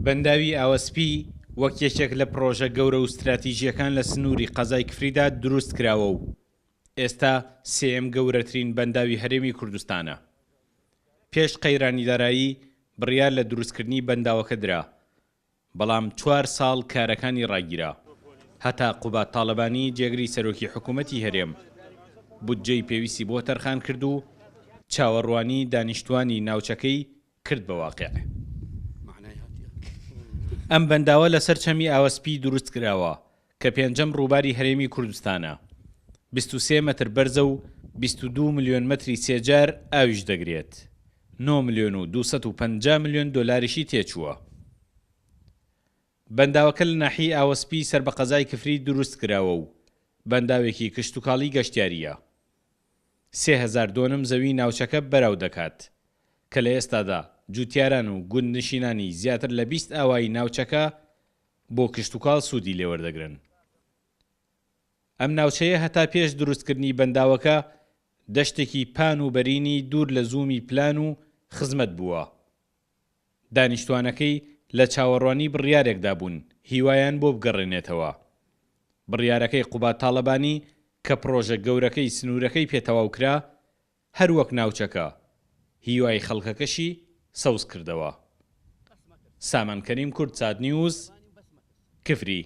بەنداوی ئاوەسپی وەک یەکێک لە پرۆژە گەورە و استراتیژیەکان لە سنووری قەزای کفریدا دروست کراوە و ئێستا سێم گەورەترین بەنداوی هەرێمی کوردستانە. پێش قەیرانیدارایی بڕیار لە دروستکردنی بەنداوەکە درا، بەڵام 4 ساڵ کارەکانی ڕاگیرا هەتا قوبات تاڵەبانی جێگری سەرۆکی حکوومەتی هەرێم بودجەی پێویستی بۆ تەرخان کرد و چاوەڕوانی دانیشتوانی ناوچەکەی کرد بە واقع. ئەم بەنداوە لەسەر چەمی ئاوەسپی دروست کراوە کە پێنجەم ڕووباری هەرێمی کوردستانە، 23 مەتر بەرزە و 22 ملیۆن مەتری سێجار ئاویش دەگرێت. 9 ملیۆن و 250 ملیۆن دۆلاریشی تێچووە. بەنداوەکە لە ناحیەی ئاوەسپی سەر بە قەزای کفری دروست کراوە و بەنداوێکی کشتوکاڵی گەشتیاریە. 3000 دۆنم زەوی ناوچەکە بەراو دەکات کە لە ئێستادا جوتیاران و گوندنشینانی زیاتر لە 20 ئاوایی ناوچەکە بۆ کشتوکاڵ سوودی لێوەردەگرن. ئەم ناوچەیە هەتا پێش دروستکردنی بەنداوەکە دەشتێکی پان و بەرینی دوور لە زوومی پلان و خزمەت بووە. دانیشتوانەکەی لە چاوەڕوانی بڕیارێکدا بوون هیوایان بۆ بگەڕێنێتەوە. بڕیارەکەی قوبات تاڵەبانی کە پرۆژە گەورەکەی سنوورەکەی پێتەواو کرا، هەروەک ناوچەکە هیوای خەڵکەکەشی سەوز کردەوە. سامان کەریم، کورد چاد نیوز، کفری.